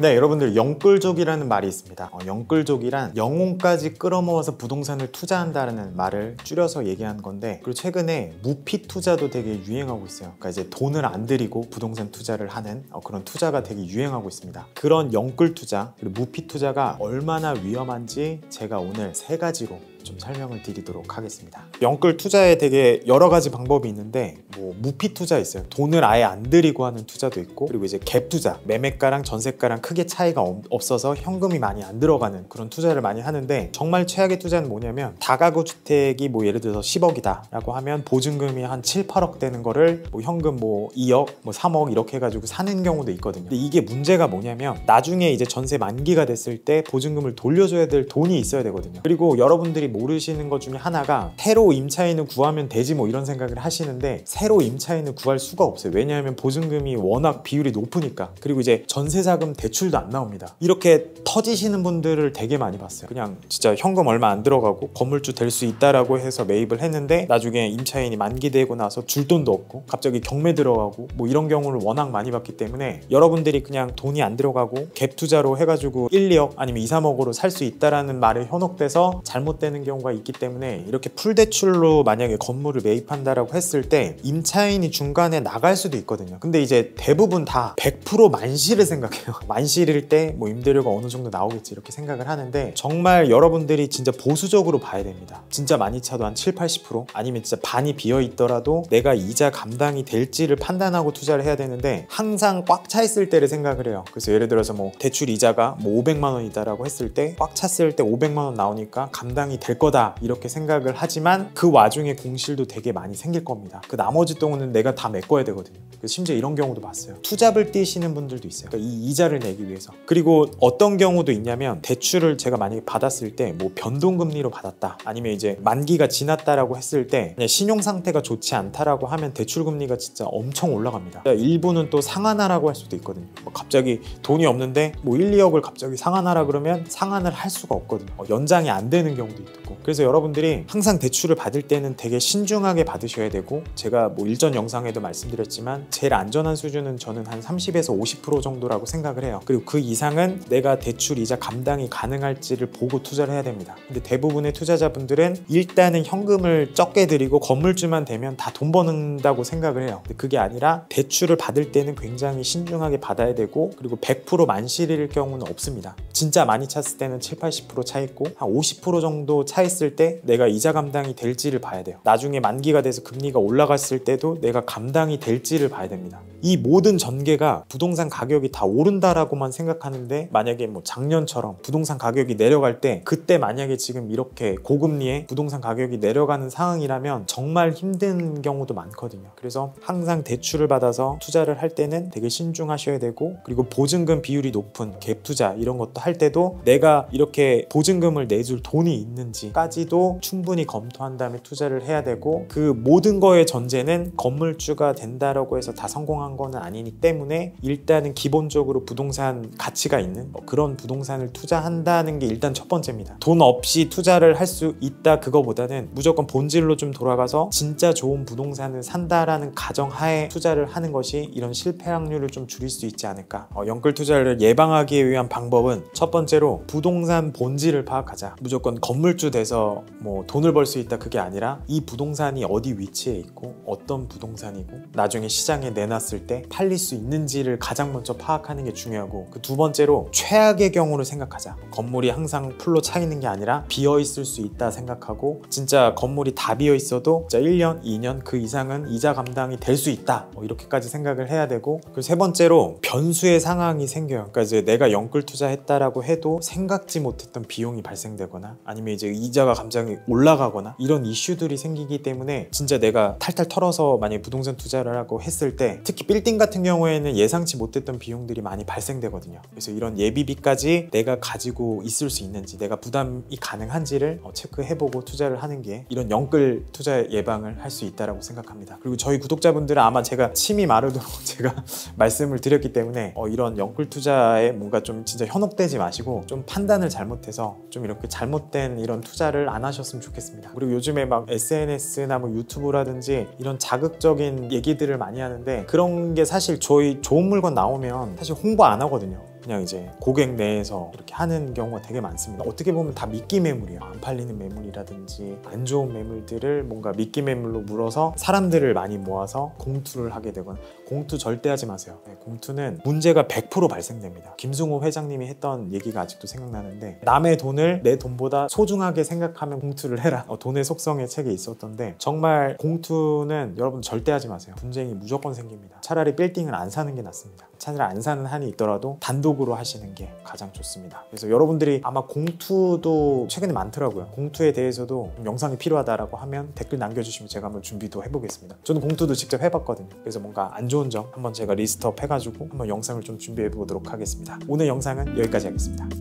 네, 여러분들 영끌족이라는 말이 있습니다. 영끌족이란 영혼까지 끌어모아서 부동산을 투자한다는 말을 줄여서 얘기한 건데, 그리고 최근에 무피 투자도 되게 유행하고 있어요. 그러니까 이제 돈을 안 들이고 부동산 투자를 하는 그런 투자가 되게 유행하고 있습니다. 그런 영끌 투자 그리고 무피 투자가 얼마나 위험한지 제가 오늘 3가지로 좀 설명을 드리도록 하겠습니다. 영끌 투자에 되게 여러 가지 방법이 있는데, 뭐 무피 투자 있어요. 돈을 아예 안 들이고 하는 투자도 있고, 그리고 이제 갭 투자, 매매가랑 전세가랑 크게 차이가 없어서 현금이 많이 안 들어가는 그런 투자를 많이 하는데, 정말 최악의 투자는 뭐냐면 다가구 주택이 뭐 예를 들어서 10억이다 라고 하면 보증금이 한 7, 8억 되는 거를 뭐 현금 뭐 2억, 뭐 3억 이렇게 해가지고 사는 경우도 있거든요. 근데 이게 문제가 뭐냐면 나중에 이제 전세 만기가 됐을 때 보증금을 돌려줘야 될 돈이 있어야 되거든요. 그리고 여러분들이 모르시는 것 중에 하나가, 새로 임차인을 구하면 되지 뭐 이런 생각을 하시는데, 새로 임차인을 구할 수가 없어요. 왜냐하면 보증금이 워낙 비율이 높으니까. 그리고 이제 전세자금 대출도 안 나옵니다. 이렇게 터지시는 분들을 되게 많이 봤어요. 그냥 진짜 현금 얼마 안 들어가고 건물주 될 수 있다라고 해서 매입을 했는데, 나중에 임차인이 만기되고 나서 줄 돈도 없고 갑자기 경매 들어가고 뭐 이런 경우를 워낙 많이 봤기 때문에, 여러분들이 그냥 돈이 안 들어가고 갭 투자로 해가지고 1, 2억 아니면 2, 3억으로 살 수 있다라는 말에 현혹돼서 잘못되는 경우가 있기 때문에, 이렇게 풀대출로 만약에 건물을 매입한다라고 했을 때 임차인이 중간에 나갈 수도 있거든요. 근데 이제 대부분 다 100% 만시를 생각해요. 만시일 때 뭐 임대료가 어느 정도 나오겠지 이렇게 생각을 하는데, 정말 여러분들이 진짜 보수적으로 봐야 됩니다. 진짜 많이 차도 한 7, 80% 아니면 진짜 반이 비어 있더라도 내가 이자 감당이 될지를 판단하고 투자를 해야 되는데, 항상 꽉 차 있을 때를 생각을 해요. 그래서 예를 들어서 뭐 대출 이자가 뭐 500만 원이다 라고 했을 때, 꽉 찼을 때 500만 원 나오니까 감당이 될 거다 이렇게 생각을 하지만, 그 와중에 공실도 되게 많이 생길 겁니다. 그 나머지 돈은 내가 다 메꿔야 되거든요. 심지어 이런 경우도 봤어요. 투잡을 뛰시는 분들도 있어요. 그러니까 이 이자를 내기 위해서. 그리고 어떤 경우도 있냐면, 대출을 제가 만약에 받았을 때 뭐 변동금리로 받았다, 아니면 이제 만기가 지났다라고 했을 때 신용 상태가 좋지 않다라고 하면 대출금리가 진짜 엄청 올라갑니다. 일부는 또 상환하라고 할 수도 있거든요. 뭐 갑자기 돈이 없는데 뭐 1, 2억을 갑자기 상환하라 그러면 상환을 할 수가 없거든요. 연장이 안 되는 경우도 있고. 그래서 여러분들이 항상 대출을 받을 때는 되게 신중하게 받으셔야 되고, 제가 뭐 일전 영상에도 말씀드렸지만 제일 안전한 수준은 저는 한 30에서 50% 정도라고 생각을 해요. 그리고 그 이상은 내가 대출 이자 감당이 가능할지를 보고 투자를 해야 됩니다. 근데 대부분의 투자자분들은 일단은 현금을 적게 들이고 건물주만 되면 다 돈 버는다고 생각을 해요. 근데 그게 아니라 대출을 받을 때는 굉장히 신중하게 받아야 되고, 그리고 100% 만실일 경우는 없습니다. 진짜 많이 찼을 때는 7, 80% 차 있고, 한 50% 정도 차 있을 때 내가 이자 감당이 될지를 봐야 돼요. 나중에 만기가 돼서 금리가 올라갔을 때도 내가 감당이 될지를 봐야 됩니다. 이 모든 전개가 부동산 가격이 다 오른다라고만 생각하는데, 만약에 뭐 작년처럼 부동산 가격이 내려갈 때, 그때 만약에 지금 이렇게 고금리에 부동산 가격이 내려가는 상황이라면 정말 힘든 경우도 많거든요. 그래서 항상 대출을 받아서 투자를 할 때는 되게 신중하셔야 되고, 그리고 보증금 비율이 높은 갭 투자 이런 것도 할 때도 내가 이렇게 보증금을 내줄 돈이 있는지까지도 충분히 검토한 다음에 투자를 해야 되고, 그 모든 거의 전제는 건물주가 된다라고 해서 다 성공한 거는 아니기 때문에, 일단은 기본적으로 부동산 가치가 있는 그런 부동산을 투자한다는 게 일단 첫 번째입니다. 돈 없이 투자를 할 수 있다 그거보다는 무조건 본질로 좀 돌아가서 진짜 좋은 부동산을 산다라는 가정하에 투자를 하는 것이 이런 실패 확률을 좀 줄일 수 있지 않을까. 영끌 투자를 예방하기 위한 방법은, 첫 번째로 부동산 본질을 파악하자. 무조건 건물주 돼서 뭐 돈을 벌 수 있다 그게 아니라, 이 부동산이 어디 위치에 있고 어떤 부동산이고 나중에 시장에 내놨을 때 팔릴 수 있는지를 가장 먼저 파악하는 게 중요하고, 그 두 번째로 최악의 경우를 생각하자. 건물이 항상 풀로 차 있는 게 아니라 비어 있을 수 있다 생각하고, 진짜 건물이 다 비어 있어도 진짜 1년, 2년 그 이상은 이자 감당이 될 수 있다, 이렇게까지 생각을 해야 되고, 그리고 세 번째로 변수의 상황이 생겨요. 그러니까 이제 내가 영끌 투자했다라고 해도 생각지 못했던 비용이 발생되거나, 아니면 이제 이자가 갑자기 올라가거나 이런 이슈들이 생기기 때문에, 진짜 내가 탈탈 털어서 만약에 부동산 투자를 하고 했을 때, 특히 빌딩 같은 경우에는 예상치 못했던 비용들이 많이 발생되거든요. 그래서 이런 예비비까지 내가 가지고 있을 수 있는지, 내가 부담이 가능한지를 체크해보고 투자를 하는 게 이런 영끌 투자 예방을 할 수 있다고 생각합니다. 그리고 저희 구독자분들은 아마 제가 침이 마르도록 제가 말씀을 드렸기 때문에, 이런 영끌 투자에 뭔가 좀 진짜 현혹되지 마시고, 좀 판단을 잘못해서 좀 이렇게 잘못된 이런 투자를 안 하셨으면 좋겠습니다. 그리고 요즘에 막 SNS나 뭐 유튜브라든지 이런 자극적인 얘기들을 많이 하는데, 그런 게 사실 저희 좋은 물건 나오면 사실 홍보 안 하거든요. 그냥 이제 고객 내에서 이렇게 하는 경우가 되게 많습니다. 어떻게 보면 다 미끼 매물이에요. 안 팔리는 매물이라든지 안 좋은 매물들을 뭔가 미끼 매물로 물어서 사람들을 많이 모아서 공투를 하게 되거나. 공투 절대 하지 마세요. 공투는 문제가 100% 발생됩니다. 김승호 회장님이 했던 얘기가 아직도 생각나는데, 남의 돈을 내 돈보다 소중하게 생각하면 공투를 해라. 돈의 속성의 책에 있었던데, 정말 공투는 여러분 절대 하지 마세요. 분쟁이 무조건 생깁니다. 차라리 빌딩을 안 사는 게 낫습니다. 차라리 안 사는 한이 있더라도 단독으로 하시는 게 가장 좋습니다. 그래서 여러분들이 아마 공투도 최근에 많더라고요. 공투에 대해서도 영상이 필요하다라고 하면 댓글 남겨주시면 제가 한번 준비도 해보겠습니다. 저는 공투도 직접 해봤거든요. 그래서 뭔가 안 좋은 점 한번 제가 리스트업 해가지고 한번 영상을 좀 준비해 보도록 하겠습니다. 오늘 영상은 여기까지 하겠습니다.